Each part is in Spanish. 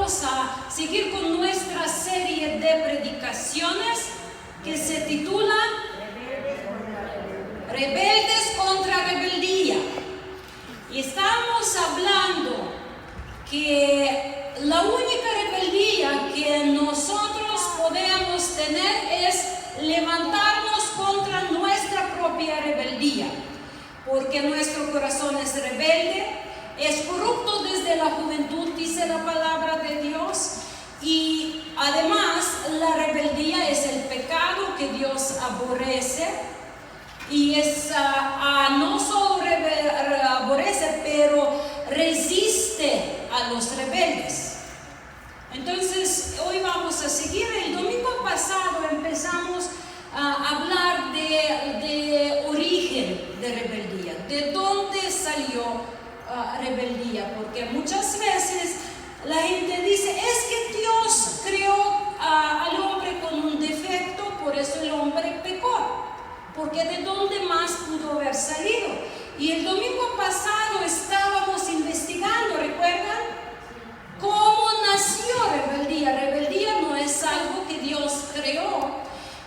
vamos a seguir con nuestra serie de predicaciones que se titula Rebeldes contra Rebeldía. Y estamos hablando que la única rebeldía que nosotros podemos tener es levantarnos contra nuestra propia rebeldía, porque nuestro corazón es rebelde, es corrupto desde la juventud, dice la palabra de Dios, y además la rebeldía es el pecado que Dios aborrece, y es no solo aborrece, pero resiste a los rebeldes. Entonces hoy vamos a seguir. El domingo pasado empezamos a hablar de origen de rebeldía, de dónde salió rebeldía, porque muchas veces la gente dice, es que Dios creó al hombre con un defecto, por eso el hombre pecó, porque de dónde más pudo haber salido. Y el domingo pasado estábamos investigando, ¿recuerdan? ¿Cómo nació rebeldía? Rebeldía no es algo que Dios creó.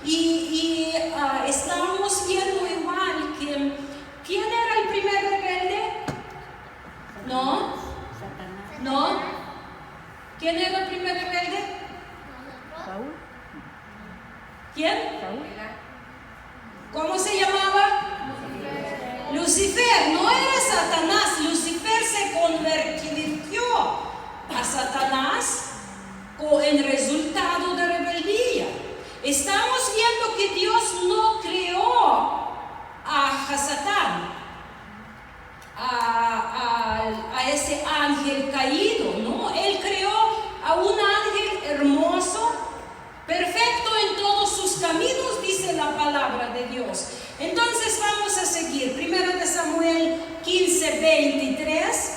Y estábamos viendo igual que ¿quién era el primer rebelde? ¿No? ¿No? ¿Quién era el primer rebelde? Saúl. ¿Quién? Saúl. ¿Cómo se llamaba? Lucifer. No era Satanás. Lucifer se convirtió a Satanás en resultado de rebeldía. Estamos viendo que Dios no creó a Satán, a ese ángel caído, ¿no? Él creó a un ángel hermoso, perfecto en todos sus caminos, dice la palabra de Dios. Entonces vamos a seguir. 1 Samuel 15:23.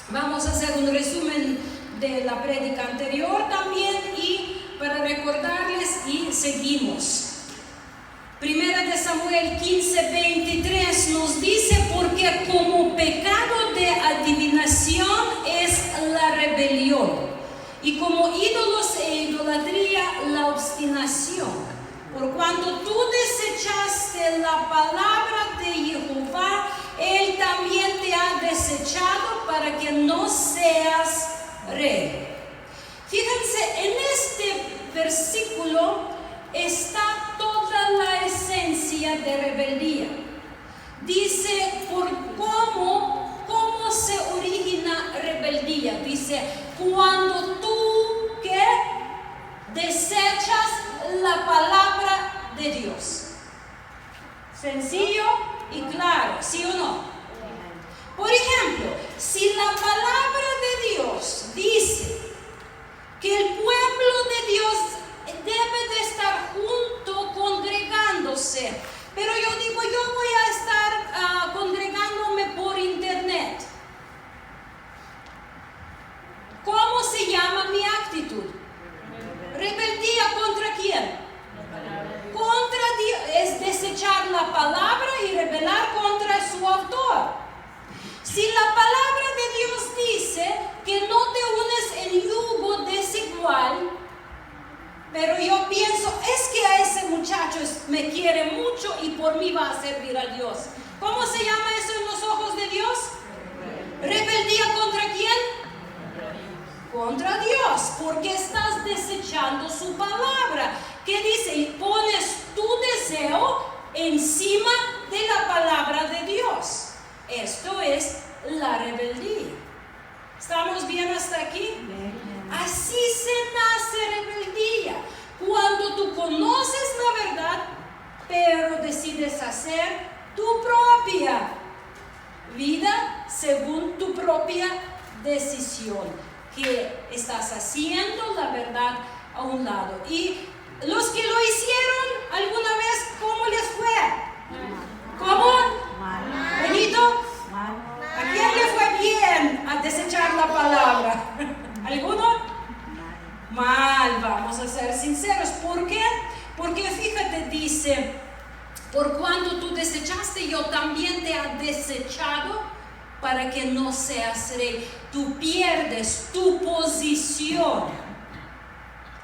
Vamos a hacer un resumen de la prédica anterior también y para recordarles, y seguimos. 1 Samuel 15:23 nos dice, porque como pecado de adivinación es la rebelión, y como ídolos e idolatría la obstinación. Por cuanto tú desechaste la palabra de Jehová, Él también te ha desechado para que no seas rey. Fíjense, en este versículo está toda la esencia de rebeldía. Dice por cómo se origina rebeldía. Dice, cuando tú ¿qué? Desechas la palabra de Dios. Sencillo y claro, ¿sí o no? Por ejemplo, si la palabra de Dios dice que el pueblo de Dios debe de estar junto, congregándose, pero yo digo, yo voy a estar congregándome por internet. ¿Cómo se llama mi actitud? Rebeldía ¿contra quién? Contra Dios. Es desechar la palabra y rebelar contra su autor. Si la palabra de Dios dice que no te unes en yugo desigual, pero yo pienso, es que a ese muchacho me quiere mucho y por mí va a servir a Dios. ¿Cómo se llama eso en los ojos de Dios? ¿Rebeldía contra quién? Contra Dios, porque estás desechando su palabra. ¿Qué dice? Y pones tu deseo encima de la palabra de Dios. Esto es la rebeldía. ¿Estamos bien hasta aquí? Así se nace rebeldía. Cuando tú conoces la verdad, pero decides hacer tu propia vida según tu propia decisión, que estás haciendo la verdad a un lado. Y los que lo hicieron alguna vez, ¿cómo les fue? ¿Cómo? ¿Benito? ¿A quién le fue bien a desechar la palabra? ¿Alguno? Mal, vamos a ser sinceros. ¿Por qué? Porque fíjate, dice, por cuanto tú desechaste, yo también te he desechado para que no seas rey. Tú pierdes tu posición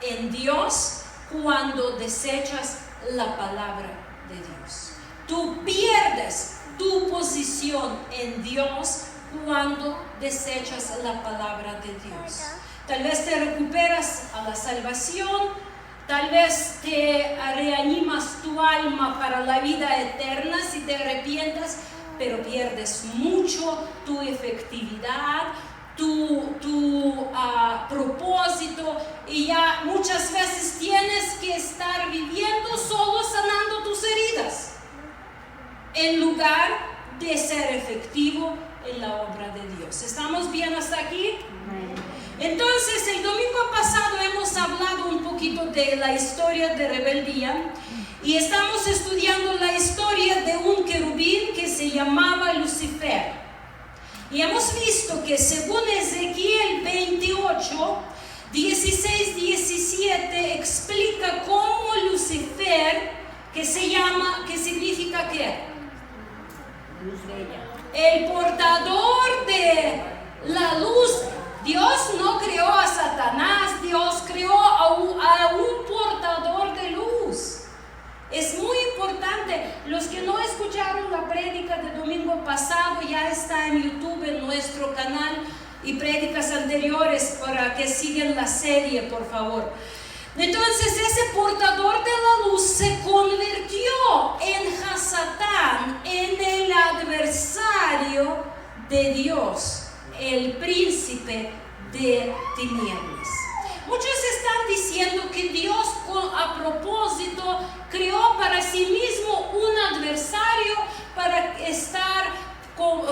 en Dios cuando desechas la palabra de Dios. Tú pierdes tu posición en Dios cuando desechas la palabra de Dios. Tal vez te recuperas a la salvación, tal vez te reanimas tu alma para la vida eterna si te arrepientas, pero pierdes mucho tu efectividad, tu propósito, y ya muchas veces tienes que estar viviendo solo sanando tus heridas en lugar de ser efectivo en la obra de Dios. ¿Estamos bien hasta aquí? Entonces, el domingo pasado hemos hablado un poquito de la historia de rebeldía y estamos estudiando la historia de un querubín que se llamaba Lucifer. Y hemos visto que según Ezequiel 28, 16, 17, explica cómo Lucifer, que significa ¿qué? Luz bella. El portador de la luz. Dios no creó a Satanás, Dios creó a un portador de luz. Es muy importante. Los que no escucharon la prédica del domingo pasado, ya está en YouTube, en nuestro canal, y prédicas anteriores para que sigan la serie, por favor. Entonces, ese portador de la luz se convirtió en Hasatán, en el adversario de Dios, el príncipe de tinieblas. Muchos están diciendo que Dios a propósito creó para sí mismo un adversario para estar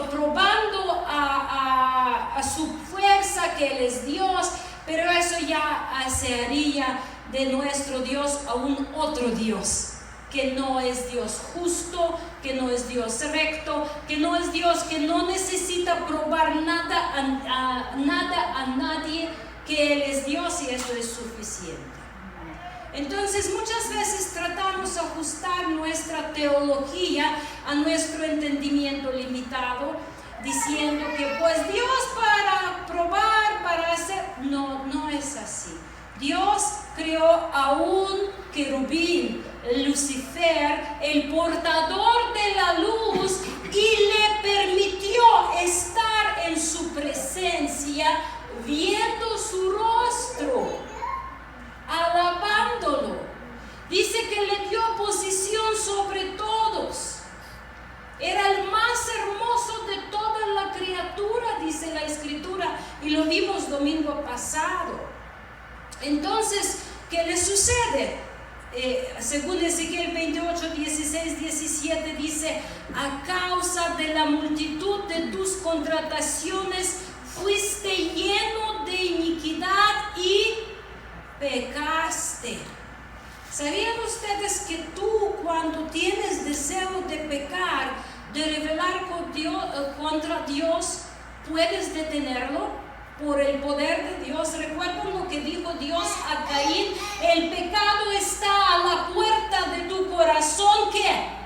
probando a su fuerza, que Él es Dios, pero eso ya se haría de nuestro Dios a un otro Dios, que no es Dios justo, que no es Dios recto, que no es Dios que no necesita probar nada a nadie, que Él es Dios y eso es suficiente. Entonces muchas veces tratamos de ajustar nuestra teología a nuestro entendimiento limitado, diciendo que pues Dios para probar, para hacer, no es así. Dios creó a un querubín, Lucifer, el portador de la luz, y le permitió estar en su presencia, viendo su rostro, alabándolo. Dice que le dio posición sobre todos. Era el más hermoso de toda la criatura, dice la Escritura, y lo vimos domingo pasado. Entonces, ¿qué le sucede? Según Ezequiel 28, 16, 17 dice: a causa de la multitud de tus contrataciones fuiste lleno de iniquidad y pecaste. ¿Sabían ustedes que tú, cuando tienes deseo de pecar, de rebelar contra Dios, puedes detenerlo por el poder de Dios? ¿Recuerdan lo que dijo Dios a Caín? El pecado está a la puerta de tu corazón. ¿Qué?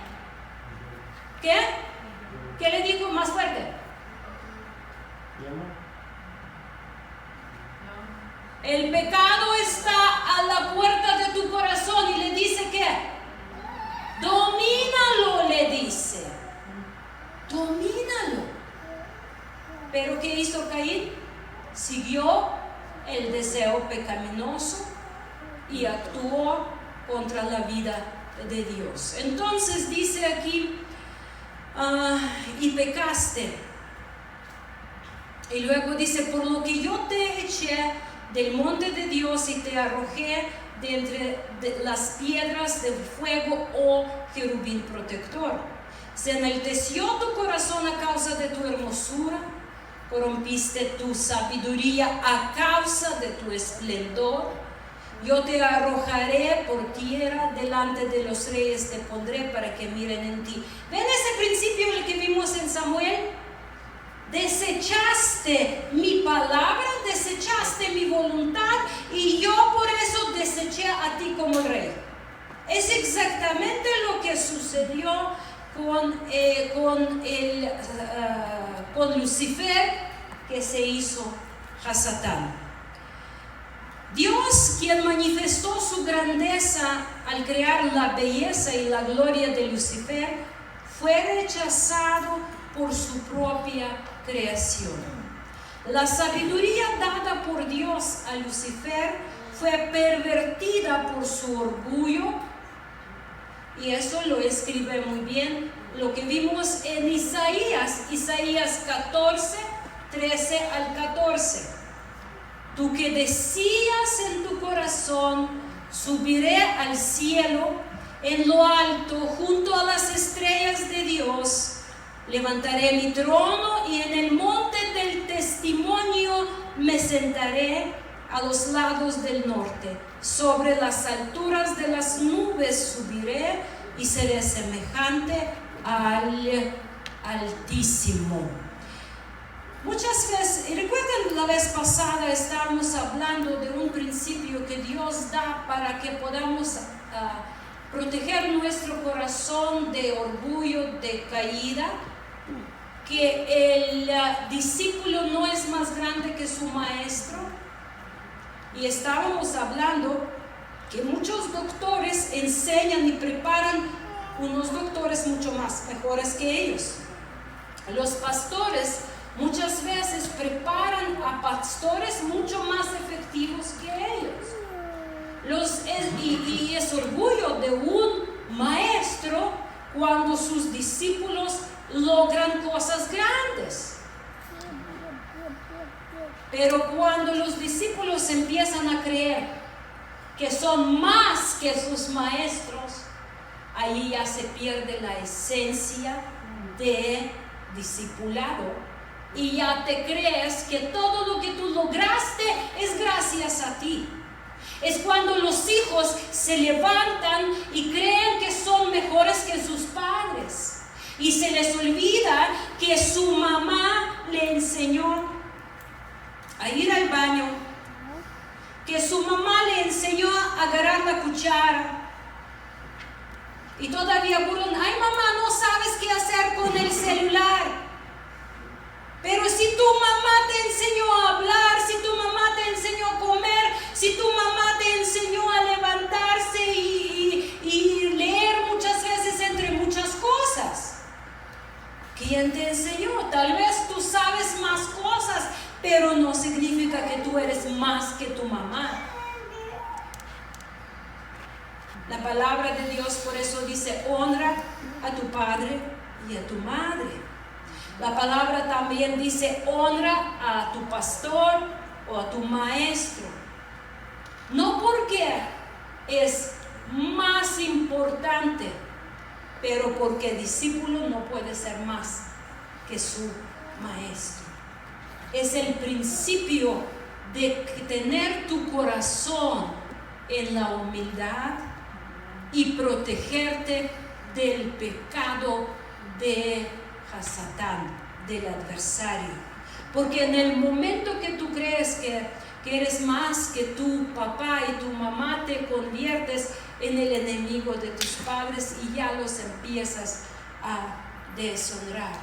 ¿Qué le dijo más fuerte? El pecado está a la puerta de tu corazón, y le dice ¿qué? Domínalo, le dice. Domínalo. Pero ¿qué hizo Caín? Siguió el deseo pecaminoso y actuó contra la vida de Dios. Entonces dice aquí, y pecaste. Y luego dice: por lo que yo te eché del monte de Dios y te arrojé de entre las piedras de fuego, oh querubín protector. Se enalteció tu corazón a causa de tu hermosura, corrompiste tu sabiduría a causa de tu esplendor. Yo te arrojaré por tierra, delante de los reyes te pondré para que miren en ti. ¿Ven ese principio el que vimos en Samuel? Desechaste mi palabra, desechaste mi voluntad, y yo por eso deseché a ti como rey. Es exactamente lo que sucedió con el con Lucifer, que se hizo Hasatán. Dios, quien manifestó su grandeza al crear la belleza y la gloria de Lucifer, fue rechazado por su propia creación. La sabiduría dada por Dios a Lucifer fue pervertida por su orgullo, y eso lo escribe muy bien lo que vimos en Isaías 14, 13 al 14. Tú que decías en tu corazón, subiré al cielo, en lo alto, junto a las estrellas de Dios, levantaré mi trono y en el monte del testimonio me sentaré a los lados del norte. Sobre las alturas de las nubes subiré y seré semejante al Altísimo. Muchas veces, y recuerden la vez pasada estábamos hablando de un principio que Dios da para que podamos proteger nuestro corazón de orgullo, de caída, que el discípulo no es más grande que su maestro. Y estábamos hablando que muchos doctores enseñan y preparan unos doctores mucho más mejores que ellos. Los pastores muchas veces preparan a pastores mucho más efectivos que ellos. Y es orgullo de un maestro cuando sus discípulos logran cosas grandes. Pero cuando los discípulos empiezan a creer que son más que sus maestros, ahí ya se pierde la esencia de discipulado. Y ya te crees que todo lo que tú lograste es gracias a ti. Es cuando los hijos se levantan y creen que son mejores que sus padres. Y se les olvida que su mamá le enseñó a ir al baño, que su mamá le enseñó a agarrar la cuchara. Y todavía burlan, ay mamá, no sabes qué hacer con el celular. Pero si tu mamá te enseñó a hablar, si tu mamá te enseñó a comer, si tu mamá te enseñó a levantarse y leer muchas veces entre muchas cosas, ¿quién te enseñó? Tal vez tú sabes más cosas, pero no significa que tú eres más que tu mamá. La palabra de Dios por eso dice, honra a tu padre y a tu madre. La palabra también dice, honra a tu pastor o a tu maestro. No porque es más importante, pero porque discípulo no puede ser más que su maestro. Es el principio de tener tu corazón en la humildad y protegerte del pecado de Hasatán, del adversario. Porque en el momento que tú crees que eres más que tu papá y tu mamá, te conviertes en el enemigo de tus padres y ya los empiezas a deshonrar.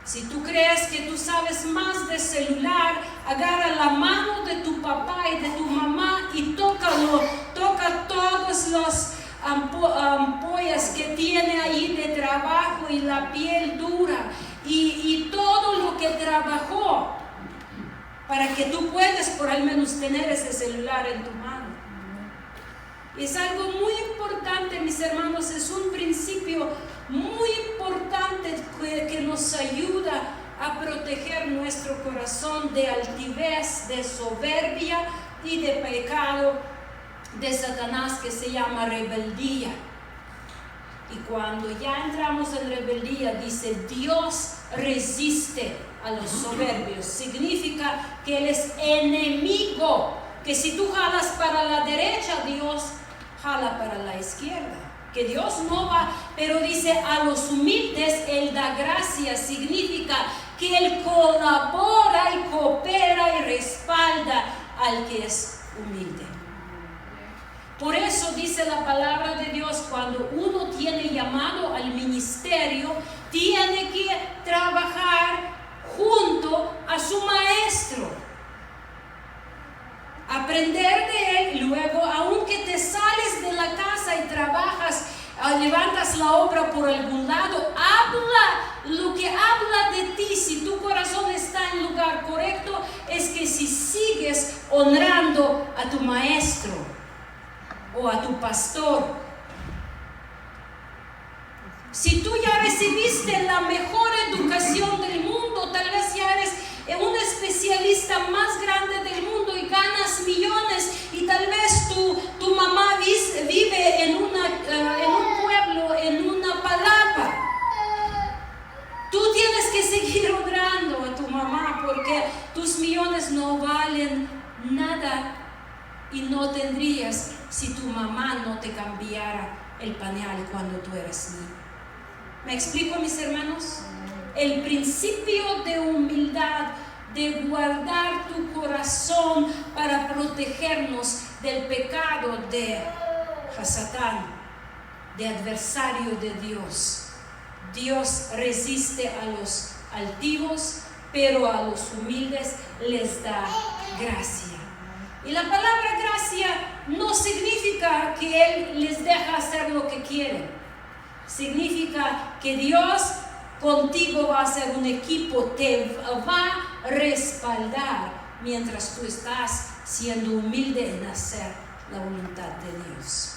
Si tú crees que tú sabes más de celular, agarra la mano de tu papá y de tu mamá y tócalo, toca todos los ampollas que tiene ahí de trabajo y la piel dura y todo lo que trabajó para que tú puedas por al menos tener ese celular en tu mano. Es algo muy importante, mis hermanos, es un principio muy importante que nos ayuda a proteger nuestro corazón de altivez, de soberbia y de pecado de Satanás que se llama rebeldía. Y cuando ya entramos en rebeldía, dice Dios resiste a los soberbios. Significa que Él es enemigo, que si tú jalas para la derecha, Dios jala para la izquierda. Que Dios no va, pero dice a los humildes Él da gracia. Significa que Él colabora y coopera y respalda al que es humilde. Por eso dice la palabra de Dios, cuando uno tiene llamado al ministerio, tiene que trabajar a su maestro, aprender de él. Luego, aunque te sales de la casa y trabajas, levantas la obra por algún lado, habla lo que habla de ti. Si tu corazón está en lugar correcto, es que si sigues honrando a tu maestro o a tu pastor. Si tú ya recibiste la mejor educación del mundo, tal vez ya eres un especialista más grande del mundo y ganas millones, y tal vez tu mamá vive en un pueblo, en una palapa. Tú tienes que seguir honrando a tu mamá, porque tus millones no valen nada y no tendrías si tu mamá no te cambiara el pañal cuando tú eras niño. ¿Me explico, mis hermanos? El principio de humildad, de guardar tu corazón para protegernos del pecado de Satán, de adversario de Dios. Dios resiste a los altivos, pero a los humildes les da gracia. Y la palabra gracia no significa que Él les deja hacer lo que quieren. Significa que Dios contigo va a ser un equipo, te va a respaldar mientras tú estás siendo humilde en hacer la voluntad de Dios.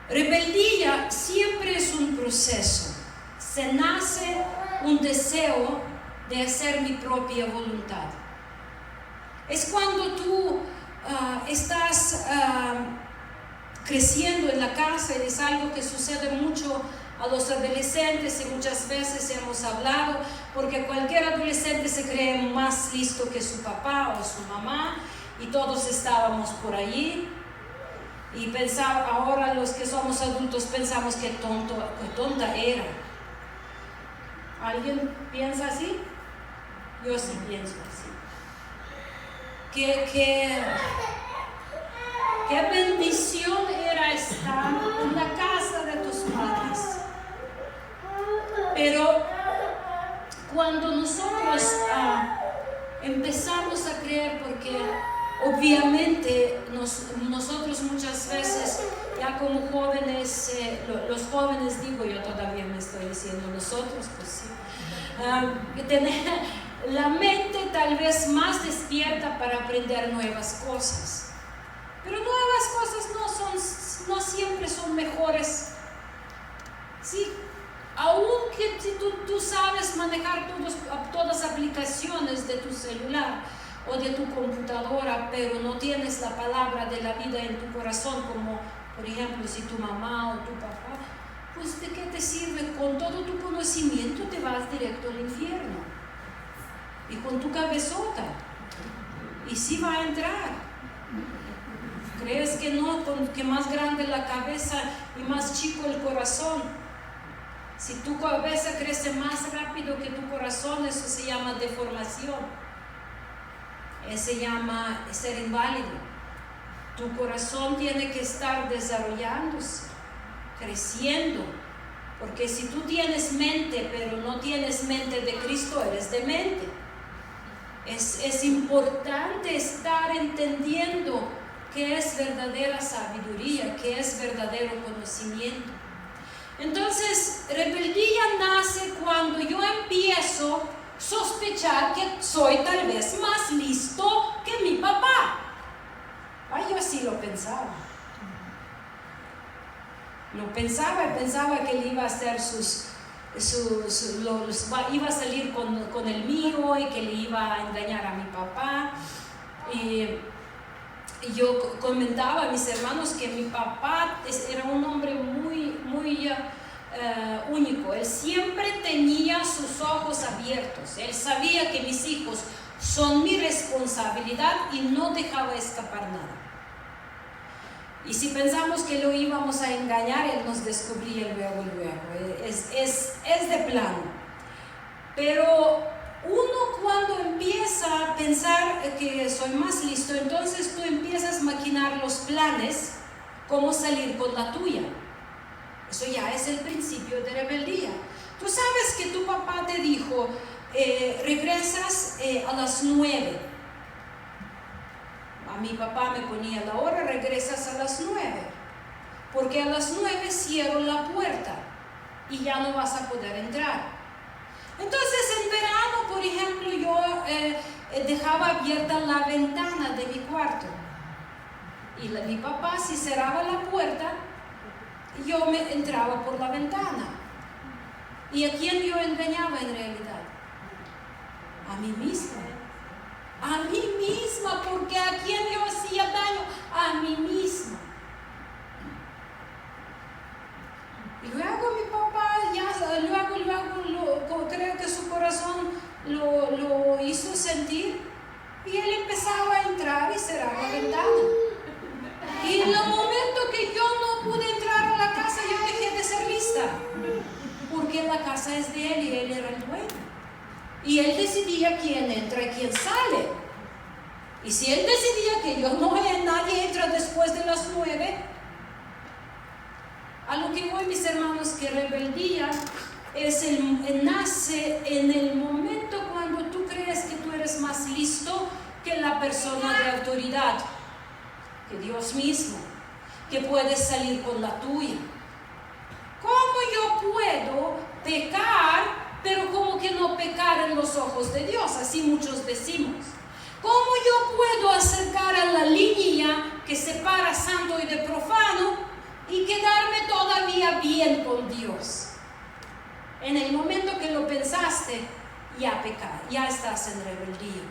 Rebeldía siempre es un proceso. Se nace un deseo de hacer mi propia voluntad. Es cuando tú estás creciendo en la casa, y es algo que sucede mucho a los adolescentes, y muchas veces hemos hablado, porque cualquier adolescente se cree más listo que su papá o su mamá, y todos estábamos por allí, y pensaba, ahora los que somos adultos pensamos que tonta era. ¿Alguien piensa así? Yo sí pienso así. Qué bendición era estar en la casa de tus padres. Pero cuando nosotros empezamos a creer, porque obviamente nosotros muchas veces, ya como jóvenes, los jóvenes, digo, yo todavía me estoy diciendo nosotros, pues sí, tener la mente tal vez más despierta para aprender nuevas cosas. Pero nuevas cosas no siempre son mejores. Sí, aunque si tú sabes manejar todas las aplicaciones de tu celular o de tu computadora, pero no tienes la palabra de la vida en tu corazón, como por ejemplo si tu mamá o tu papá, pues ¿de qué te sirve? Con todo tu conocimiento te vas directo al infierno, y con tu cabezota, y sí va a entrar. ¿Crees que no? Que más grande la cabeza y más chico el corazón. Si tu cabeza crece más rápido que tu corazón, eso se llama deformación. Eso se llama ser inválido. Tu corazón tiene que estar desarrollándose, creciendo. Porque si tú tienes mente, pero no tienes mente de Cristo, eres demente. Es importante estar entendiendo qué es verdadera sabiduría, qué es verdadero conocimiento. Entonces, rebeldía nace cuando yo empiezo a sospechar que soy tal vez más listo que mi papá. Ay, yo sí lo pensaba. Pensaba que él iba a hacer iba a salir con el mío, y que le iba a engañar a mi papá. Y yo comentaba a mis hermanos que mi papá era un hombre muy único. Él siempre tenía sus ojos abiertos. Él sabía que mis hijos son mi responsabilidad y no dejaba escapar nada. Y si pensamos que lo íbamos a engañar, él nos descubría luego. Es de plano. Pero uno cuando empieza a pensar que soy más listo, entonces tú empiezas a maquinar los planes, cómo salir con la tuya. Eso ya es el principio de rebeldía. Tú sabes que tu papá te dijo, regresas a las 9. A mi papá me ponía la hora, regresas a las 9. Porque a las 9 cierro la puerta y ya no vas a poder entrar. Entonces en verano, por ejemplo, yo dejaba abierta la ventana de mi cuarto. Y mi papá, si cerraba la puerta, yo me entraba por la ventana. ¿Y a quién yo engañaba en realidad? A mí misma. A mí misma, porque ¿a quién yo hacía daño? A mí misma. Y luego mi papá, luego creo que su corazón lo hizo sentir, y él empezaba a entrar y cerrar la ventana. Y en el momento que yo no pude entrar a la casa, yo dejé de ser lista, porque la casa es de él y él era el dueño. Y él decidía quién entra y quién sale. Y si él decidía que nadie entra después de las 9, a lo que voy, mis hermanos, que rebeldía nace en el momento cuando tú crees que tú eres más listo que la persona de autoridad, que Dios mismo, que puedes salir con la tuya. ¿Cómo yo puedo pecar, pero como que no pecar en los ojos de Dios? Así muchos decimos. ¿Cómo yo puedo acercar a la línea que separa santo y de profano y quedarme todavía bien con Dios? En el momento que lo pensaste, ya pecaste, ya estás en rebeldía.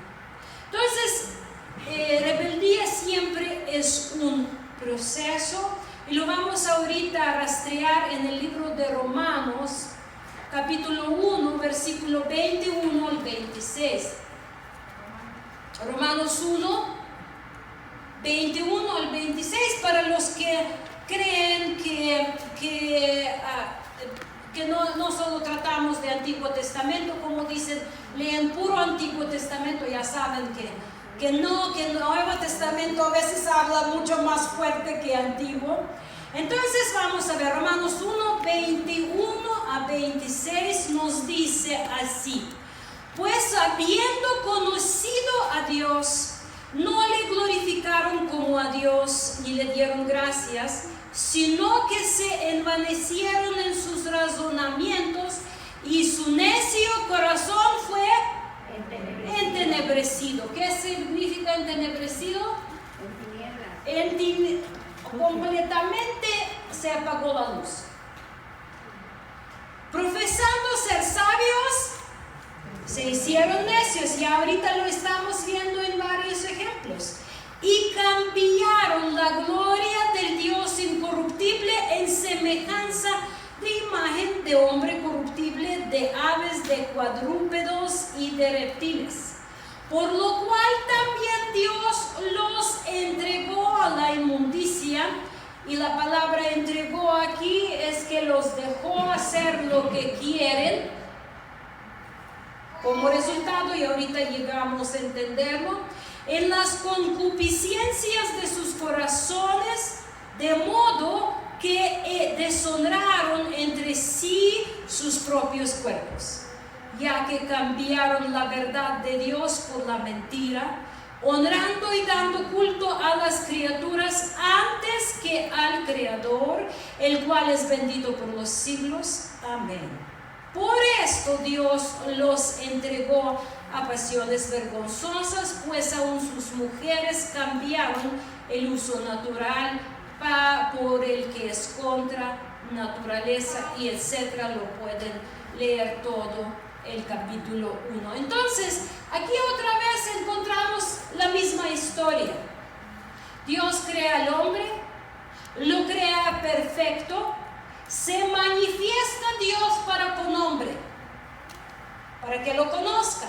Entonces, rebeldía siempre es un proceso, y lo vamos ahorita a rastrear en el libro de Romanos, capítulo 1, versículo 21 al 26. Romanos 1, 21 al 26, para los que creen que no solo tratamos de Antiguo Testamento, como dicen, leen puro Antiguo Testamento, ya saben que el Nuevo Testamento a veces habla mucho más fuerte que Antiguo. Entonces vamos a ver, Romanos 1, 21 a 26 nos dice así: pues habiendo conocido a Dios, no le glorificaron como a Dios, ni le dieron gracias, sino que se envanecieron en sus razonamientos, y su necio corazón fue entenebrecido. ¿Qué significa entenebrecido? En tinieblas. Completamente se apagó la luz. Profesando ser sabios, se hicieron necios, y ahorita lo estamos viendo en varios ejemplos, y cambiaron la gloria del Dios incorruptible en semejanza de imagen de hombre corruptible, de aves, de cuadrúpedos y de reptiles, por lo cual también Dios los entregó a la inmundicia. Y la palabra entregó aquí es que los dejó hacer lo que quieren. Como resultado, y ahorita llegamos a entenderlo, en las concupiscencias de sus corazones, de modo que deshonraron entre sí sus propios cuerpos, ya que cambiaron la verdad de Dios por la mentira, honrando y dando culto a las criaturas antes que al Creador, el cual es bendito por los siglos. Amén. Por esto Dios los entregó a pasiones vergonzosas, pues aún sus mujeres cambiaron el uso natural por el que es contra naturaleza, y etcétera. Lo pueden leer todo el capítulo 1. Entonces, aquí otra vez encontramos la misma historia. Dios crea al hombre, lo crea perfecto, se manifiesta Dios para con hombre, para que lo conozca.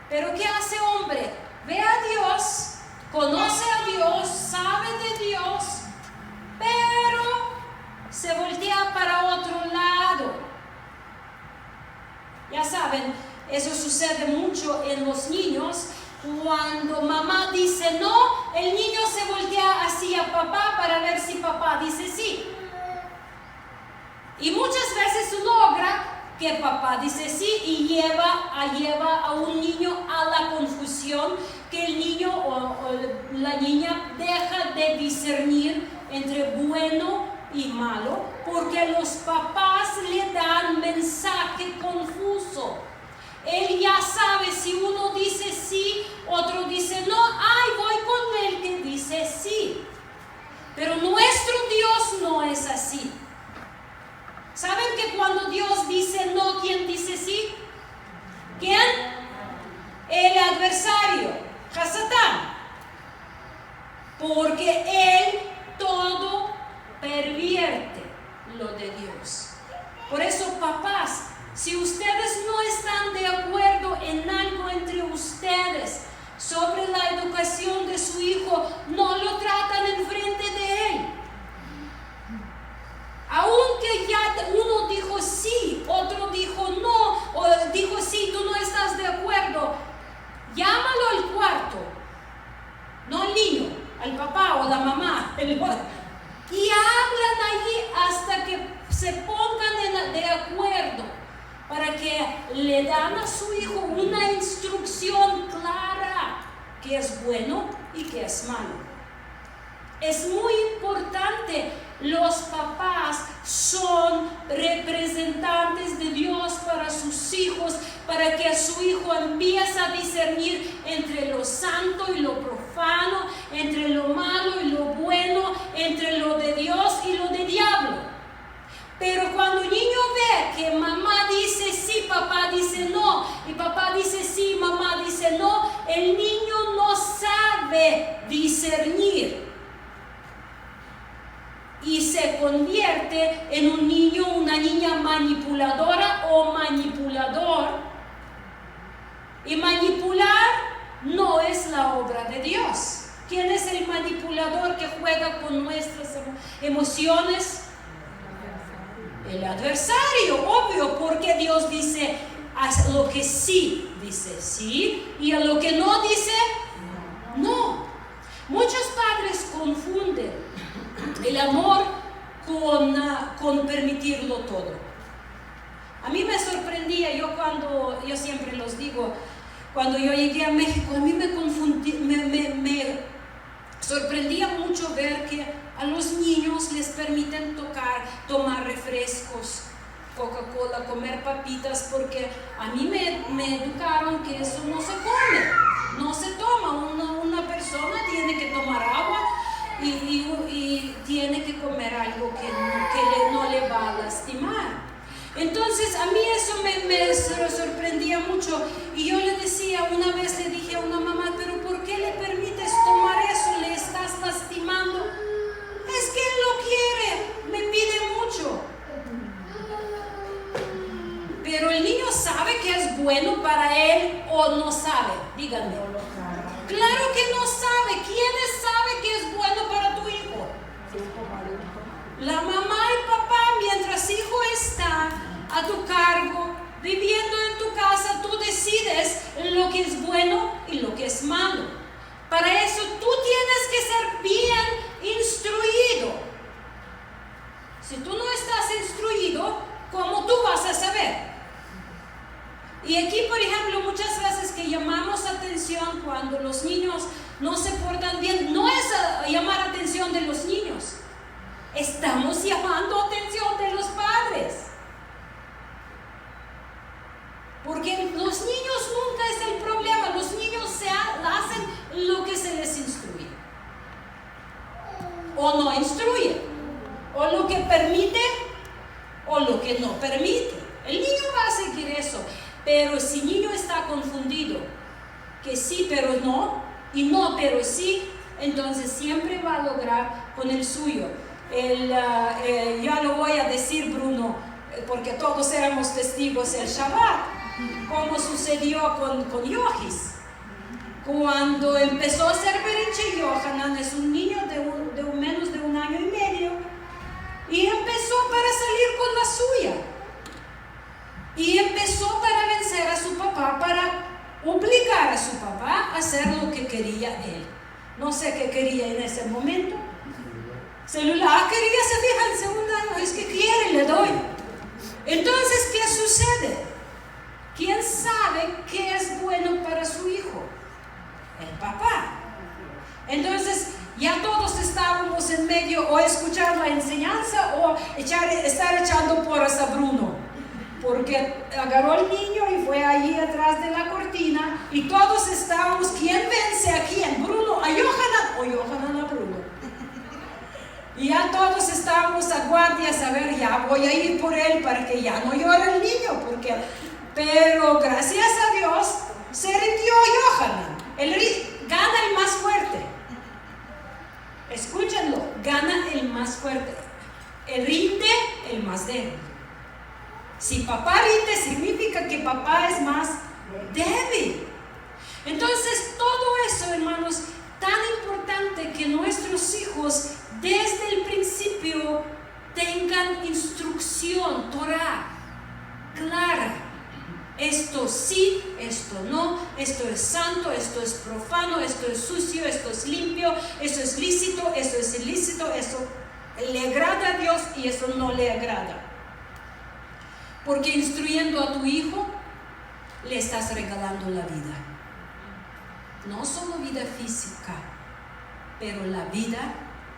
Pero ¿qué hace hombre? Ve a Dios, conoce a Dios, sabe de Dios, pero se voltea para otro lado. Ya saben, eso sucede mucho en los niños. Cuando mamá dice no, el niño se voltea hacia papá para ver si papá dice sí. Y muchas veces logra que papá dice sí y lleva a un niño a la confusión, que el niño o la niña deja de discernir entre bueno y malo, porque los papás le dan mensaje confuso. Él ya sabe si uno dice sí, otro dice no, voy con el que dice sí. Pero nuestro Dios no es así. ¿Saben que cuando Dios dice no, quién dice sí? ¿Quién? El adversario, Hasatán. Porque él todo pervierte lo de Dios. Por eso, papás, si ustedes no están de acuerdo en algo entre ustedes sobre la educación de su hijo, no lo tratan enfrente de él. Aunque ya uno dijo sí, otro dijo no, o dijo sí, tú no estás de acuerdo, llámalo al cuarto, no al niño, al papá o la mamá, y hablan allí hasta que se pongan de acuerdo, para que le dan a su hijo una instrucción clara, que es bueno y que es malo. Es muy importante. Los papás son representantes de Dios para sus hijos, para que su hijo empiece a discernir entre lo santo y lo profano, entre lo malo y lo bueno, entre lo de Dios y lo de diablo. Pero cuando el niño ve que mamá dice sí, papá dice no, y papá dice sí, mamá dice no, el niño no sabe discernir. Y se convierte en un niño, una niña manipuladora o manipulador. Y manipular no es la obra de Dios. ¿Quién es el manipulador que juega con nuestras emociones? El adversario, obvio, porque Dios dice a lo que sí, dice sí, y a lo que no dice no. Muchos padres confunden el amor con permitirlo todo. A mí me sorprendía, yo siempre los digo, cuando yo llegué a México, a mí me sorprendía mucho ver que a los niños les permiten tomar refrescos, Coca-Cola, comer papitas, porque a mí me educaron que eso no se come, no se toma. Una persona tiene que tomar agua y tiene que comer algo que no le va a lastimar. Entonces a mí eso me sorprendía mucho, y yo una vez le dije a una mamá, pero ¿por qué le permites tomar eso? Le estás lastimando. Es que él lo quiere, me pide mucho. Pero el niño sabe que es bueno para él o no sabe, díganme. Claro que no sabe. ¿Quién sabe que es bueno para tu hijo? La mamá y papá, mientras hijo está a tu cargo, viviendo en tu casa, tú decides lo que es bueno y lo que es malo. Para eso tú tienes que ser bien instruido. Si tú no estás instruido, ¿cómo tú vas a saber? Y aquí, por ejemplo, muchas veces que llamamos atención cuando los niños no se portan bien, no es llamar atención de los niños, estamos llamando atención de los padres. Porque los niños nunca es el problema, los niños hacen lo que se les instruye, o no instruye, o lo que permite, o lo que no permite. El niño va a seguir eso. Pero si el niño está confundido, que sí pero no, y no pero sí, entonces siempre va a lograr con el suyo. Ya lo voy a decir, Bruno, porque todos éramos testigos el Shabbat, como sucedió con Yohis. Cuando empezó a ser berrinche, Yohanan es un niño de menos de 1 año y medio, y empezó para salir con la suya. Y empezó para vencer a su papá, para obligar a su papá a hacer lo que quería él. No sé qué quería en ese momento. Celular, quería, se fija en segundo año, es que quiere, le doy. Entonces, ¿qué sucede? ¿Quién sabe qué es bueno para su hijo? El papá. Entonces, ya todos estábamos en medio o escuchar la enseñanza o estar echando porras a Bruno, porque agarró al niño y fue allí atrás de la cortina y todos estábamos, ¿quién vence a quién? ¿Bruno a Johanan o Johanan a Bruno? Y ya todos estábamos a guardias a ver, ya voy a ir por él para que ya no llore el niño, pero gracias a Dios se rindió Johanan. Gana el más fuerte. Escúchenlo, gana el más fuerte. Rinde el más débil. Si papá rinde, significa que papá es más débil. Entonces, todo eso, hermanos, tan importante que nuestros hijos desde el principio tengan instrucción, Torah, clara. Esto sí, esto no, esto es santo, esto es profano, esto es sucio, esto es limpio, esto es lícito, esto es ilícito, esto le agrada a Dios y eso no le agrada. Porque instruyendo a tu hijo, le estás regalando la vida. No solo vida física, pero la vida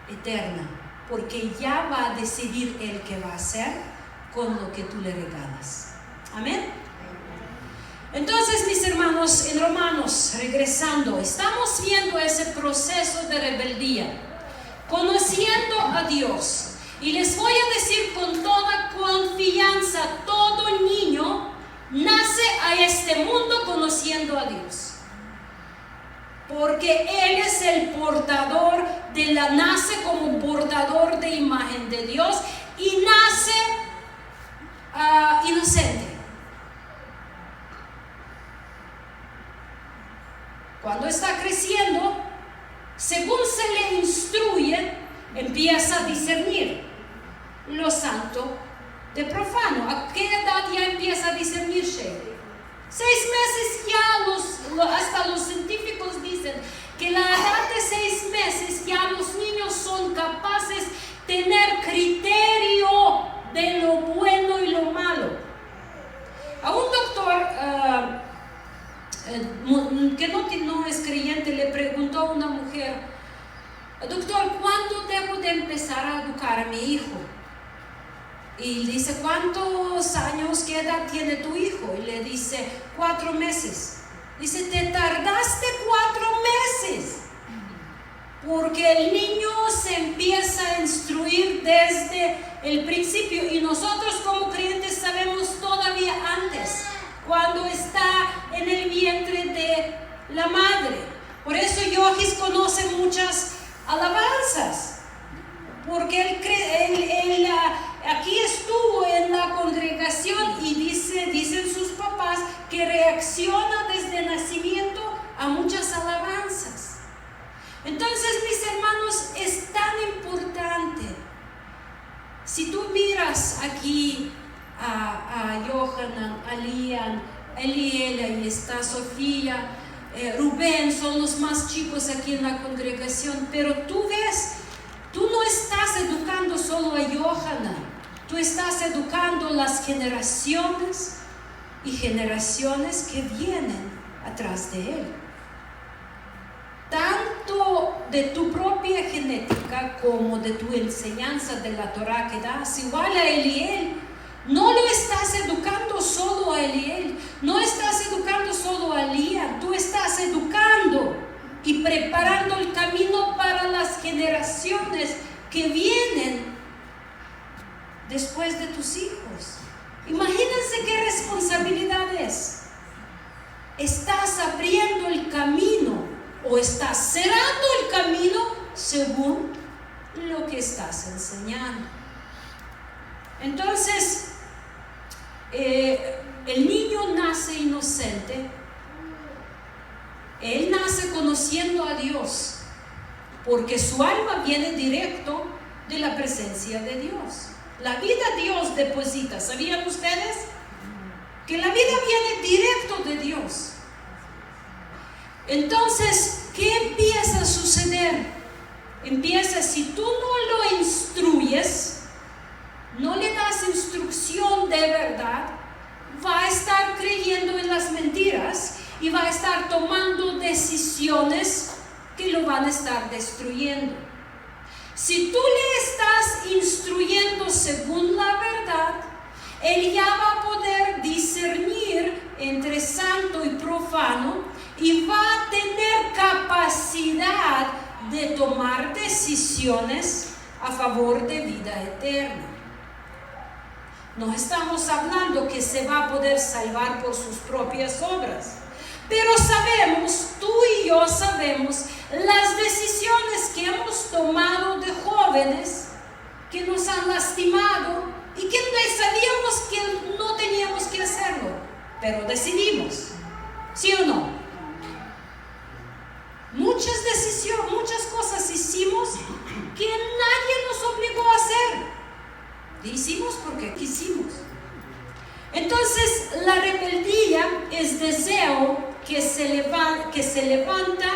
eterna. Porque ya va a decidir él qué va a hacer con lo que tú le regalas. Amén. Entonces, mis hermanos, en Romanos, regresando, estamos viendo ese proceso de rebeldía, conociendo a Dios. Y les voy a decir con toda confianza, todo niño nace a este mundo conociendo a Dios. Porque Él es el portador nace como portador de imagen de Dios y nace inocente. Cuando está creciendo, según se le instruye, empieza a discernir lo santo de profano. ¿A qué edad ya empieza a discernir Shelley? 6 meses ya, hasta los científicos dicen que la edad de 6 meses ya los niños son capaces de tener criterio de lo bueno y lo malo. A un doctor que no es creyente le preguntó a una mujer: doctor, ¿cuándo debo de empezar a educar a mi hijo? Y dice: ¿cuántos años, qué edad tiene tu hijo? Y le dice: 4 meses. Dice: te tardaste 4 meses, porque el niño se empieza a instruir desde el principio y nosotros como creyentes sabemos todavía antes, cuando está en el vientre de la madre. Por eso Yohis conoce muchas alabanzas, porque él aquí estuvo en la congregación y dicen sus papás que reacciona desde nacimiento a muchas alabanzas. Entonces, mis hermanos, es tan importante. Si tú miras aquí a Johanan, a Lian, Eliela, y está Sofía, Rubén, son los más chicos aquí en la congregación, pero tú ves, tú no estás educando solo a Johanan, tú estás educando las generaciones y generaciones que vienen atrás de él. Tanto de tu propia genética como de tu enseñanza de la Torah que das, igual a Eliel. No lo estás educando solo a Eliel, no estás educando solo a Lian, tú estás educando y preparando el camino para las generaciones que vienen después de tus hijos. Imagínense qué responsabilidad es. Estás abriendo el camino o estás cerrando el camino según lo que estás enseñando. Entonces, el niño nace inocente, él nace conociendo a Dios, porque su alma viene directo de la presencia de Dios. La vida Dios deposita. ¿Sabían ustedes? Que la vida viene directo de Dios. Entonces, ¿qué empieza a suceder? Empieza, si tú no lo instruyes, no le das instrucción de y va a estar tomando decisiones que lo van a estar destruyendo. Si tú le estás instruyendo según la verdad, él ya va a poder discernir entre santo y profano y va a tener capacidad de tomar decisiones a favor de vida eterna. No estamos hablando que se va a poder salvar por sus propias obras, pero sabemos, tú y yo sabemos, las decisiones que hemos tomado de jóvenes que nos han lastimado y que sabíamos que no teníamos que hacerlo, pero decidimos, ¿sí o no? Muchas decisiones, muchas cosas hicimos que nadie nos obligó a hacer. Hicimos porque quisimos. Entonces, la rebeldía es deseo que se levanta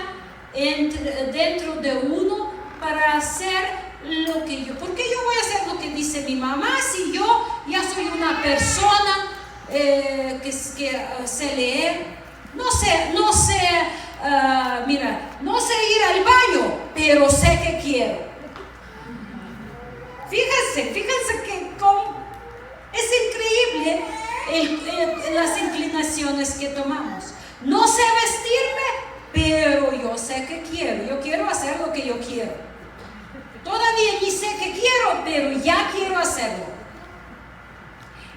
dentro de uno para hacer lo que yo. ¿Por qué yo voy a hacer lo que dice mi mamá si yo ya soy una persona que sé leer? No sé ir al baño, pero sé que quiero. Fíjense que es increíble las inclinaciones que tomamos. No sé vestirme, pero yo sé que quiero. Yo quiero hacer lo que yo quiero. Todavía ni sé que quiero, pero ya quiero hacerlo.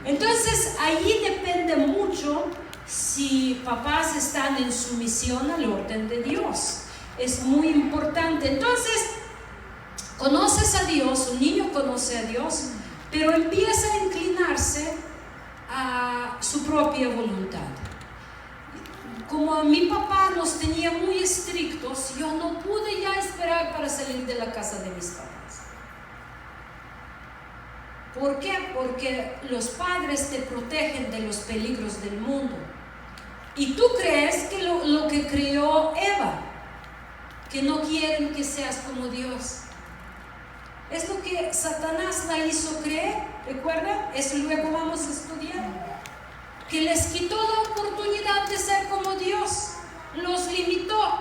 Entonces, ahí depende mucho si papás están en sumisión al orden de Dios. Es muy importante. Entonces, conoces a Dios, un niño conoce a Dios, pero empieza a inclinarse a su propia voluntad. Como mi papá nos tenía muy estrictos, yo no pude ya esperar para salir de la casa de mis papás. ¿Por qué? Porque los padres te protegen de los peligros del mundo. Y tú crees que lo que creó Eva, que no quieren que seas como Dios. Es lo que Satanás la hizo creer, ¿recuerdan? Eso luego vamos a estudiar. Que les quitó la oportunidad de ser como Dios, los limitó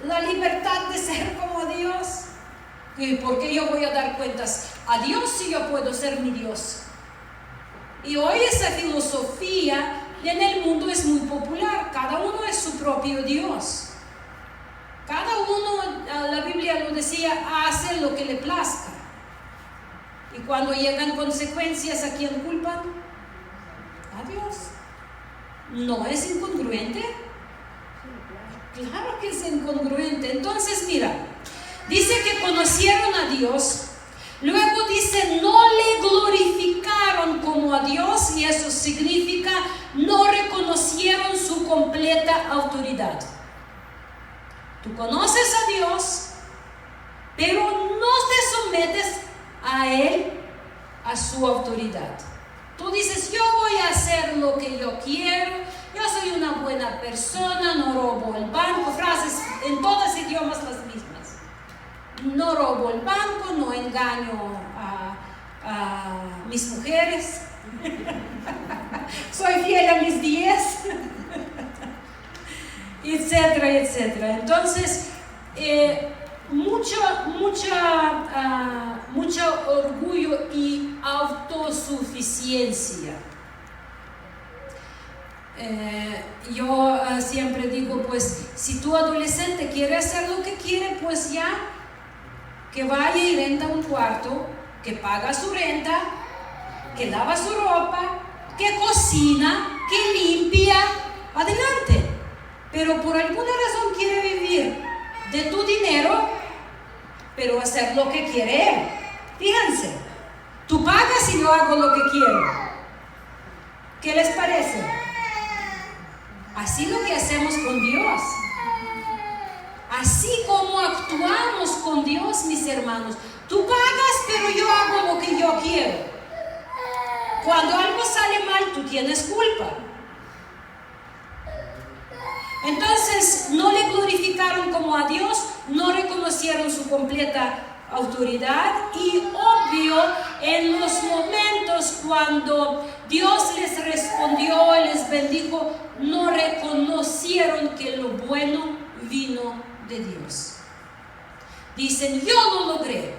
la libertad de ser como Dios. ¿Y por qué yo voy a dar cuentas a Dios si yo puedo ser mi Dios? Y hoy esa filosofía en el mundo es muy popular, cada uno es su propio Dios. Cada uno, la Biblia lo decía, hace lo que le plazca. Y cuando llegan consecuencias, ¿a quién culpan? A Dios. ¿No es incongruente? Claro que es incongruente. Entonces, mira, dice que conocieron a Dios. Luego dice, no le glorificaron como a Dios, y eso significa, no reconocieron su completa autoridad. Tú conoces a Dios, pero no te sometes a Él, a su autoridad. Tú dices, yo voy a hacer lo que yo quiero, yo soy una buena persona, no robo el banco, frases en todos idiomas las mismas. No robo el banco, no engaño a mis mujeres, soy fiel a mis 10, etcétera, etcétera. Entonces, mucho orgullo y autosuficiencia. Yo siempre digo, pues, si tu adolescente quiere hacer lo que quiere, pues ya, que vaya y renta un cuarto, que paga su renta, que lava su ropa, que cocina, que limpia, adelante. Pero por alguna razón quiere vivir de tu dinero, pero hacer lo que quiere él. Fíjense, tú pagas y yo hago lo que quiero. ¿Qué les parece? Así lo que hacemos con Dios. Así como actuamos con Dios, mis hermanos. Tú pagas, pero yo hago lo que yo quiero. Cuando algo sale mal, tú tienes culpa. Entonces, no le glorificaron como a Dios, no reconocieron su completa autoridad, y obvio en los momentos cuando Dios les respondió y les bendijo, no reconocieron que lo bueno vino de Dios. Dicen, yo lo logré,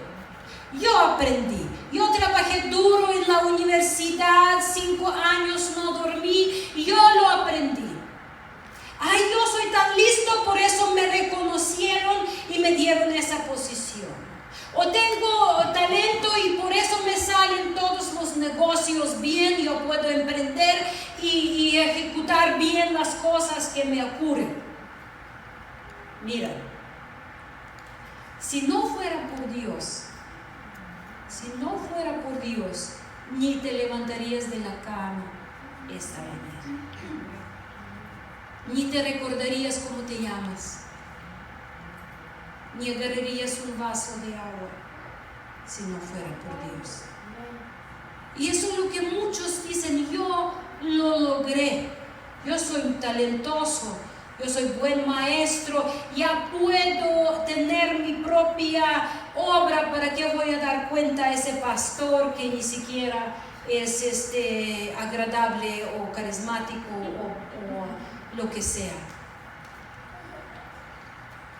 yo aprendí, yo trabajé duro en la universidad, 5 años no dormí, yo lo aprendí. Ay, yo soy tan listo, por eso me reconocieron y me dieron esa posición. O tengo talento y por eso me salen todos los negocios bien, yo puedo emprender y ejecutar bien las cosas que me ocurren. Mira, si no fuera por Dios, ni te levantarías de la cama esta mañana, ni te recordarías cómo te llamas, ni agarrarías un vaso de agua si no fuera por Dios. Y eso es lo que muchos dicen, yo lo logré, yo soy talentoso, yo soy buen maestro, ya puedo tener mi propia obra, ¿para qué voy a dar cuenta a ese pastor que ni siquiera es agradable o carismático o lo que sea?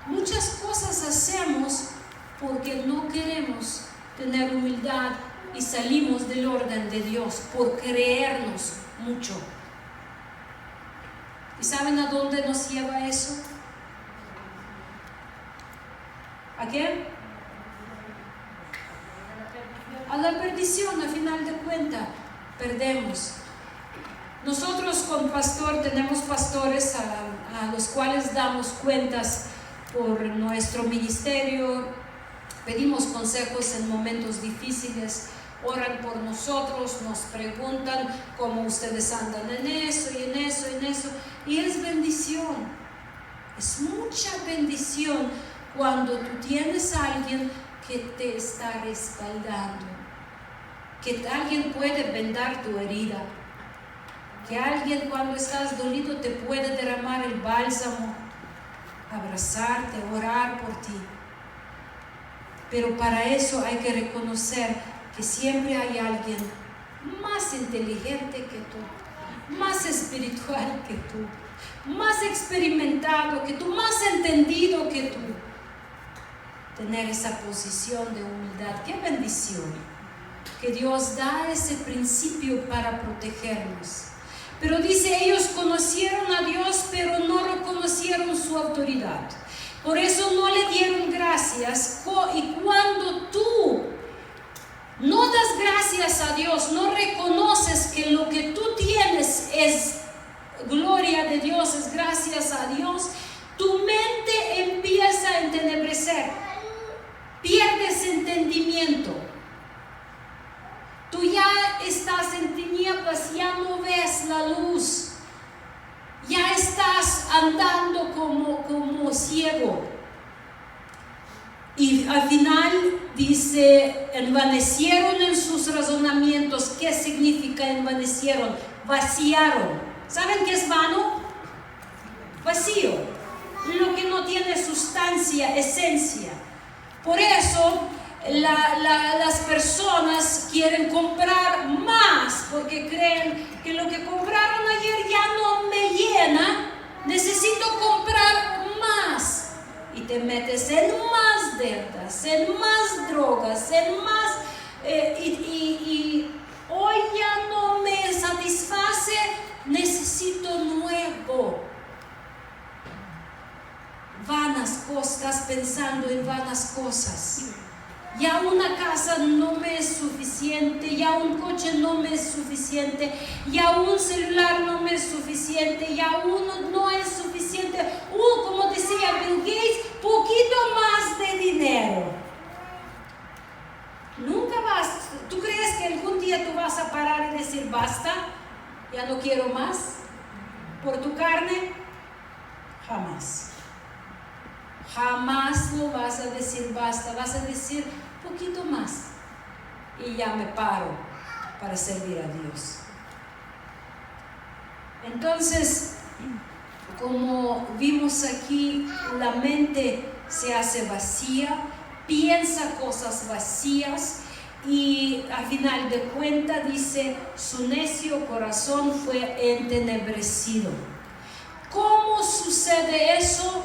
Muchas cosas hacemos porque no queremos tener humildad y salimos del orden de Dios por creernos mucho. ¿Y saben a dónde nos lleva eso? ¿A qué? A la perdición, a final de cuentas, perdemos. Nosotros con pastor tenemos pastores a los cuales damos cuentas por nuestro ministerio, pedimos consejos en momentos difíciles, oran por nosotros, nos preguntan cómo ustedes andan en eso y en eso y en eso, y es bendición, es mucha bendición cuando tú tienes a alguien que te está respaldando, que alguien puede vendar tu herida, que alguien cuando estás dolido te puede derramar el bálsamo, abrazarte, orar por ti. Pero para eso hay que reconocer que siempre hay alguien más inteligente que tú, más espiritual que tú, más experimentado que tú, más entendido que tú. Tener esa posición de humildad, qué bendición, que Dios da ese principio para protegernos. Pero dice, ellos conocieron a Dios, pero no reconocieron su autoridad. Por eso no le dieron gracias. Y cuando tú no das gracias a Dios, no reconoces que lo que tú tienes es gloria de Dios, es gracias a Dios, tu mente empieza a entenebrecer, pierdes entendimiento. Tú ya estás en tinieblas, ya no ves la luz, ya estás andando como ciego. Y al final dice, envanecieron en sus razonamientos. ¿Qué significa envanecieron? Vaciaron. ¿Saben qué es vano? Vacío, lo que no tiene sustancia, esencia. Por eso las personas quieren comprar más, porque creen que lo que compraron ayer ya no me llena, necesito comprar más. Y te metes en más deudas, en más drogas, en más, y hoy ya no me satisface, necesito nuevo. Vanas cosas, estás pensando en vanas cosas. Ya una casa no me es suficiente, ya un coche no me es suficiente, ya un celular no me es suficiente, ya uno no es suficiente. Como decía Bill Gates, poquito más de dinero. Nunca vas. ¿Tú crees que algún día tú vas a parar y decir basta? Ya no quiero más por tu carne. Jamás. Jamás lo vas a decir basta, vas a decir poquito más y ya me paro para servir a Dios. Entonces, como vimos aquí, la mente se hace vacía piensa cosas vacías y al final de cuentas dice, su necio corazón fue entenebrecido. ¿Cómo sucede eso?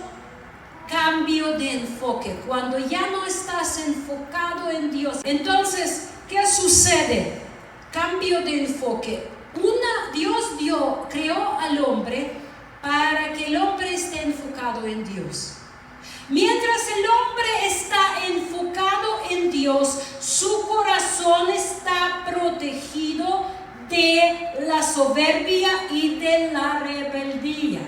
Cambio de enfoque. Cuando ya no estás enfocado en Dios, entonces, ¿qué sucede? Cambio de enfoque. Dios creó al hombre para que el hombre esté enfocado en Dios. Mientras el hombre está enfocado en Dios, su corazón está protegido de la soberbia y de la rebeldía.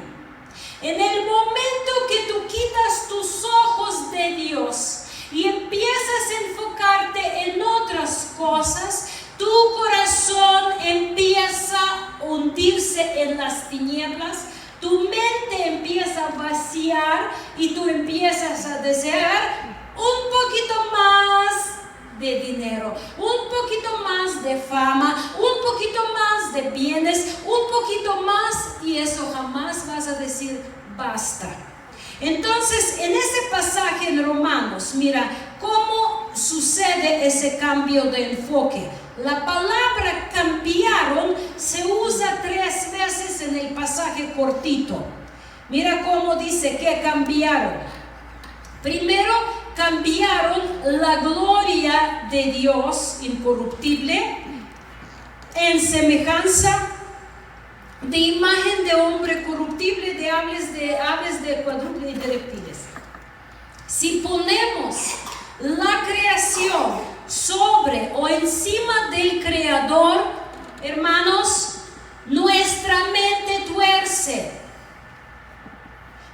En el momento que tú quitas tus ojos de Dios y empiezas a enfocarte en otras cosas, tu corazón empieza a hundirse en las tinieblas, tu mente empieza a vaciar y tú empiezas a desear un poquito más de dinero, un poquito más de fama, un poquito más de bienes, un poquito más, y eso jamás vas a decir basta. Entonces, en ese pasaje en Romanos, mira cómo sucede ese cambio de enfoque. La palabra cambiaron se usa 3 veces en el pasaje cortito. Mira cómo dice que cambiaron. Primero, cambiaron la gloria de Dios incorruptible en semejanza de imagen de hombre corruptible, de aves de cuadrúpedo y de reptiles. Si ponemos la creación sobre o encima del Creador, hermanos, nuestra mente tuerce.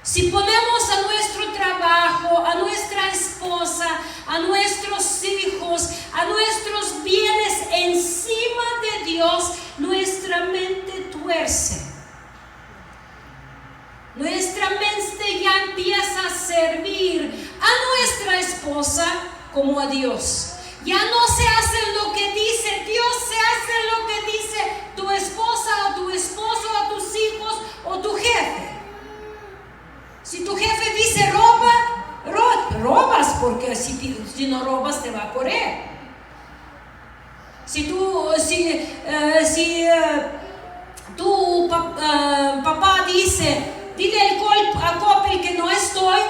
Si ponemos a nuestro trabajo, a nuestra esposa, a nuestros hijos, a nuestros bienes encima de Dios, nuestra mente tuerce. Nuestra mente ya empieza a servir a nuestra esposa como a Dios. Ya no se hace lo que dice Dios, se hace lo que dice tu esposa o tu esposo o tus hijos o tu jefe. Si tu jefe dice robas, porque si no robas te va a correr. Si tu papá dice, dile a Coppel que no estoy,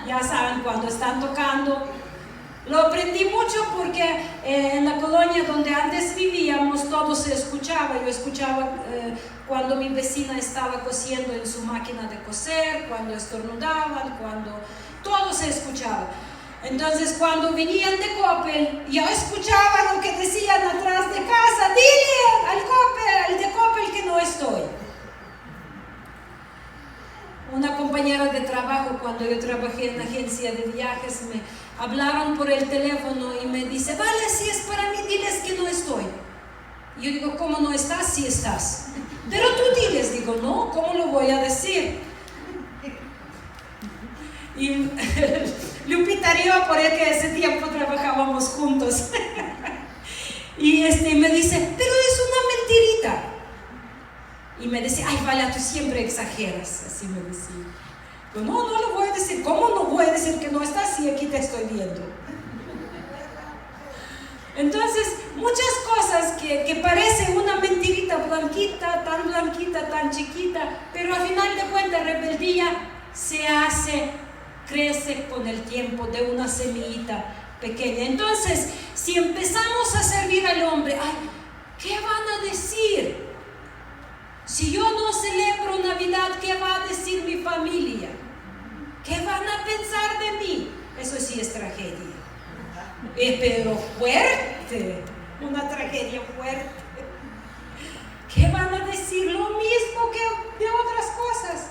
ya saben cuando están tocando. Lo aprendí mucho porque en la colonia donde antes vivíamos todo se escuchaba. Yo escuchaba cuando mi vecina estaba cosiendo en su máquina de coser, cuando estornudaban, cuando todo se escuchaba. Entonces cuando venían de Coppel, yo escuchaba lo que decían atrás de casa, dile al de Coppel que no estoy. Una compañera de trabajo, cuando yo trabajé en la agencia de viajes, me hablaron por el teléfono y me dice, vale, si es para mí, diles que no estoy. Y yo digo, ¿cómo no estás? Sí estás. Pero tú diles, digo, no, ¿cómo lo voy a decir? Y Lupita rió porque ese tiempo trabajábamos juntos. Y me dice, pero es una mentirita. Y me decía, ay, Vale, tú siempre exageras. Así me decía. Pero no lo voy a decir. ¿Cómo no voy a decir que no estás si aquí te estoy viendo? Entonces, muchas cosas que parecen una mentirita blanquita, tan chiquita, pero al final de cuentas, rebeldía crece con el tiempo de una semillita pequeña. Entonces, si empezamos a servir al hombre, ay, ¿qué van a decir? Si yo no celebro Navidad, ¿qué va a decir mi familia? ¿Qué van a pensar de mí? Eso sí es tragedia. Pero fuerte, una tragedia fuerte. ¿Qué van a decir? Lo mismo que de otras cosas.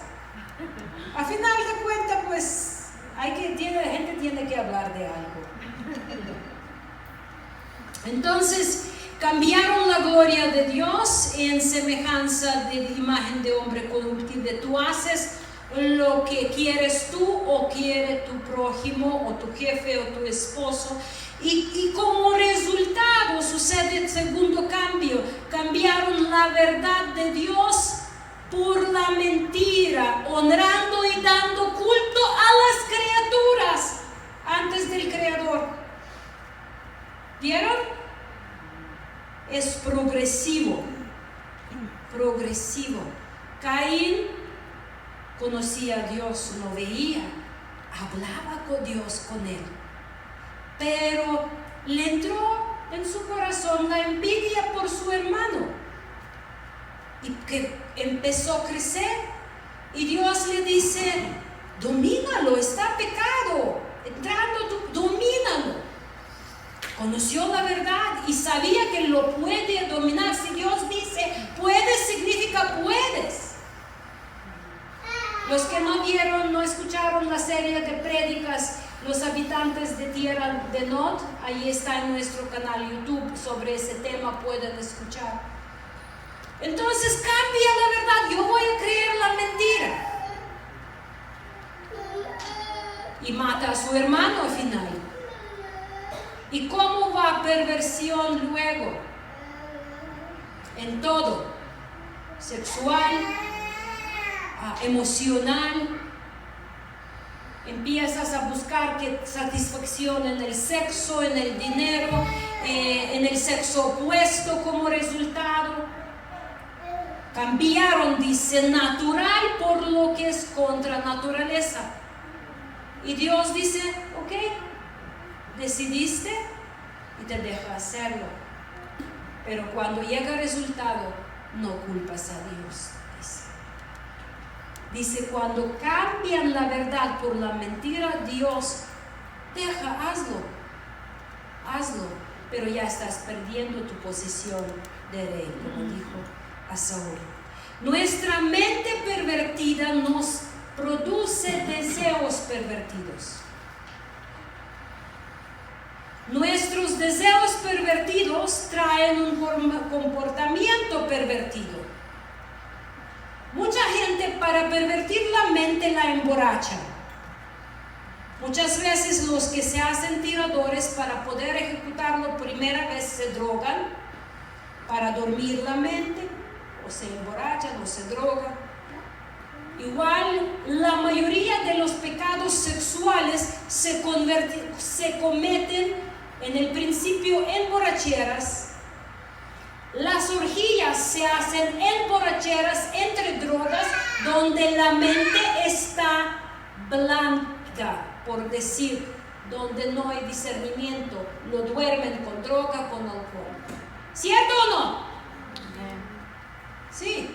A final de cuentas, pues, la gente tiene que hablar de algo. Entonces, cambiaron la gloria de Dios en semejanza de imagen de hombre corruptible. Tú haces lo que quieres tú o quiere tu prójimo o tu jefe o tu esposo. Y como resultado sucede el segundo cambio. Cambiaron la verdad de Dios por la mentira, honrando y dando culto a las criaturas. antes del Creador. ¿Vieron? Es progresivo. Progresivo. Caín conocía a Dios, lo veía, hablaba con Dios, con él. Pero le entró en su corazón la envidia por su hermano. Y que empezó a crecer. Y Dios le dice, domínalo, está pecado. Domínalo. Conoció la verdad y sabía que lo puede dominar. Si Dios dice, puedes, significa puedes. Los que no vieron, no escucharon la serie de prédicas, los habitantes de tierra de Nod, ahí está en nuestro canal YouTube, sobre ese tema pueden escuchar. Entonces cambia la verdad, yo voy a creer la mentira. Y mata a su hermano al final. ¿Y cómo va perversión luego? En todo. Sexual, emocional. Empiezas a buscar satisfacción en el sexo, en el dinero, en el sexo opuesto como resultado. Cambiaron, dice, natural por lo que es contra naturaleza. Y Dios dice, ok, decidiste y te deja hacerlo. Pero cuando llega el resultado, no culpas a Dios. Dice, cuando cambian la verdad por la mentira, Dios hazlo, pero ya estás perdiendo tu posición de rey, como dijo a Saúl. Nuestra mente pervertida nos produce deseos pervertidos. Nuestros deseos pervertidos traen un comportamiento pervertido. Mucha gente para pervertir la mente la emborracha. Muchas veces los que se hacen tiradores para poder ejecutarlo primera vez se drogan para dormir la mente, o se emborrachan o se drogan. Igual la mayoría de los pecados sexuales se cometen en el principio en borracheras. Las orgías se hacen en borracheras, entre drogas, donde la mente está blanca, por decir, donde no hay discernimiento, lo duermen con droga, con alcohol. ¿Cierto o no? Sí.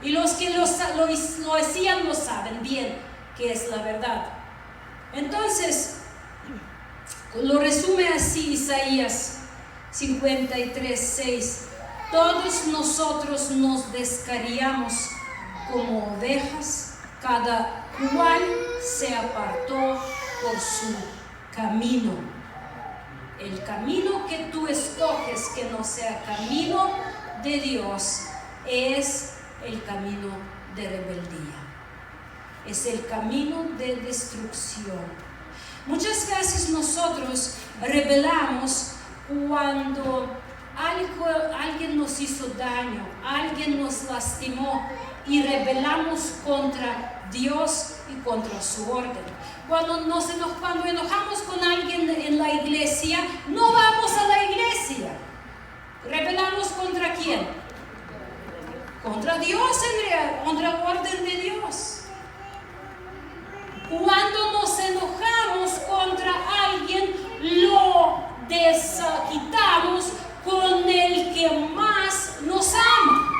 Y los que lo hacían lo saben bien que es la verdad. Entonces, lo resume así Isaías 53:6. Todos nosotros nos descarriamos como ovejas, cada cual se apartó por su camino. El camino que tú escoges que no sea camino de Dios es el camino de rebeldía. Es el camino de destrucción. Muchas veces nosotros rebelamos cuando alguien nos hizo daño, alguien nos lastimó y rebelamos contra Dios y contra su orden. Cuando enojamos con alguien en la iglesia, no vamos a la iglesia. ¿Rebelamos contra quién? Contra Dios, contra la orden de Dios. Cuando nos enojamos contra alguien, lo desquitamos con el que más nos ama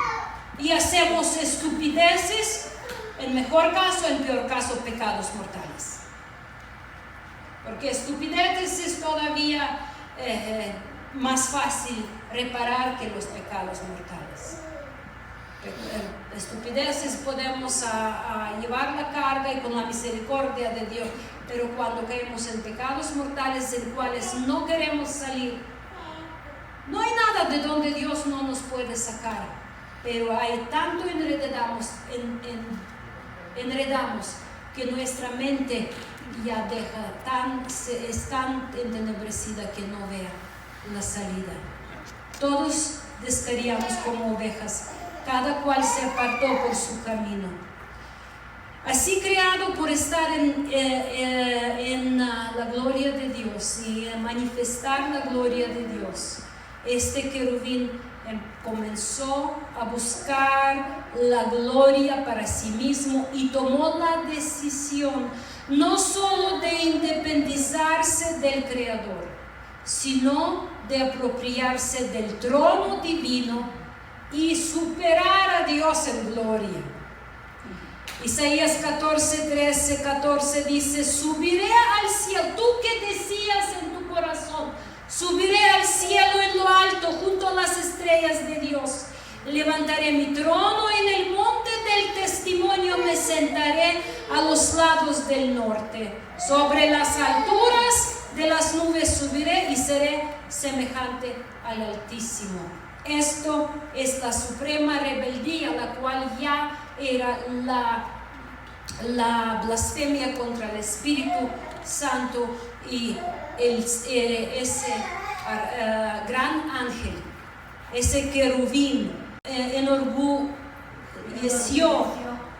y hacemos estupideces, en mejor caso, en peor caso, pecados mortales. Porque estupideces es todavía más fácil reparar que los pecados mortales. Estupideces podemos llevar la carga y con la misericordia de Dios, pero cuando caemos en pecados mortales en cuales no queremos salir, no hay nada de donde Dios no nos puede sacar, pero hay tanto enredamos que nuestra mente ya es tan entenebrecida que no vea la salida. Todos descarriamos como ovejas, cada cual se apartó por su camino. Así creado por estar en la gloria de Dios y manifestar la gloria de Dios, este querubín comenzó a buscar la gloria para sí mismo y tomó la decisión no solo de independizarse del Creador, sino de apropiarse del trono divino y superar a Dios en gloria. Isaías 14 dice: subiré al cielo, tú que decías en tu corazón, subiré al cielo en lo alto, junto a las estrellas de Dios. Levantaré mi trono en el monte del testimonio, me sentaré a los lados del norte. Sobre las alturas de las nubes subiré y seré semejante al Altísimo. Esto es la suprema rebeldía, la cual ya era la blasfemia contra el Espíritu Santo y ese gran ángel, ese querubín, enorgulleció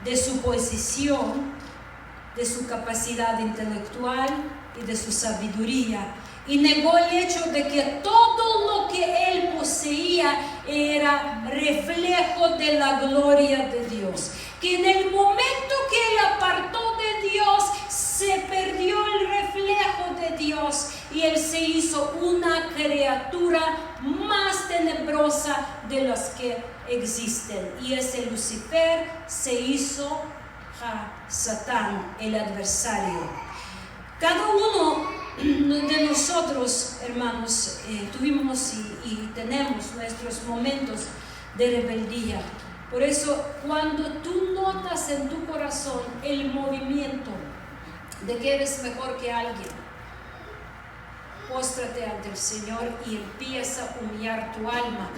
de su posición, de su capacidad intelectual y de su sabiduría, y negó el hecho de que todo lo que él poseía era reflejo de la gloria de Dios, que en el momento que él apartó de Dios se perdió el reflejo de Dios y él se hizo una criatura más tenebrosa de las que existen, y ese Lucifer se hizo Satán, el adversario. Cada uno de nosotros, hermanos, tuvimos y tenemos nuestros momentos de rebeldía. Por eso, cuando tú notas en tu corazón el movimiento de que eres mejor que alguien, póstrate ante el Señor y empieza a humillar tu alma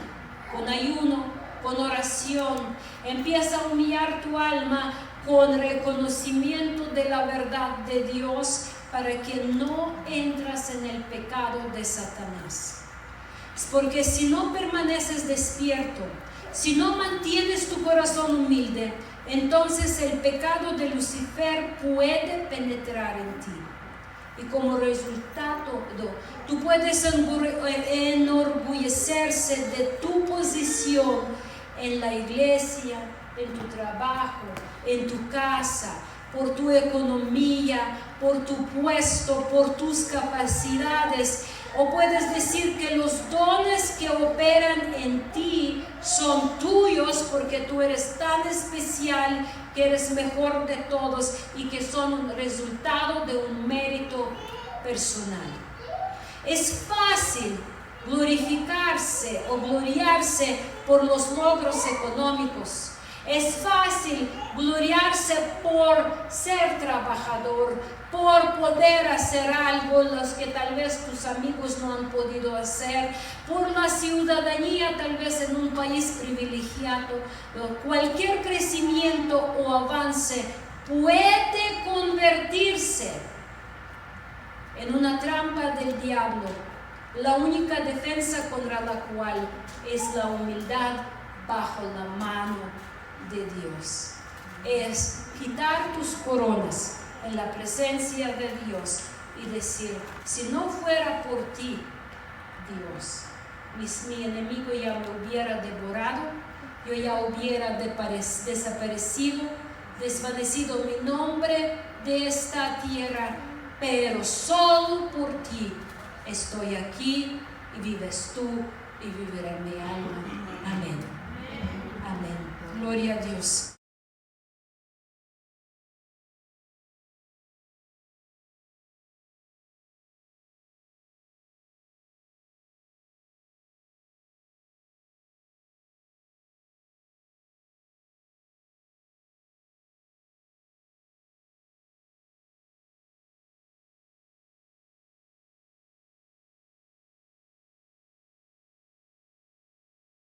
con ayuno, con oración. Empieza a humillar tu alma con reconocimiento de la verdad de Dios, para que no entras en el pecado de Satanás. Porque si no permaneces despierto, si no mantienes tu corazón humilde, entonces el pecado de Lucifer puede penetrar en ti. Y como resultado, tú puedes enorgullecerse de tu posición en la iglesia, en tu trabajo, en tu casa, por tu economía, por tu puesto, por tus capacidades. O puedes decir que los dones que operan en ti son tuyos porque tú eres tan especial, que eres mejor de todos y que son un resultado de un mérito personal. Es fácil glorificarse o gloriarse por los logros económicos. Es fácil gloriarse por ser trabajador, por poder hacer algo los que tal vez tus amigos no han podido hacer, por la ciudadanía tal vez en un país privilegiado. Cualquier crecimiento o avance puede convertirse en una trampa del diablo. La única defensa contra la cual es la humildad bajo la mano de Dios. Es quitar tus coronas en la presencia de Dios y decir: si no fuera por ti, Dios, mi enemigo ya me hubiera devorado, yo ya hubiera desaparecido, desvanecido mi nombre de esta tierra, pero solo por ti estoy aquí y vives tú y vivirá mi alma. Amén. Amén. Gloria a Dios.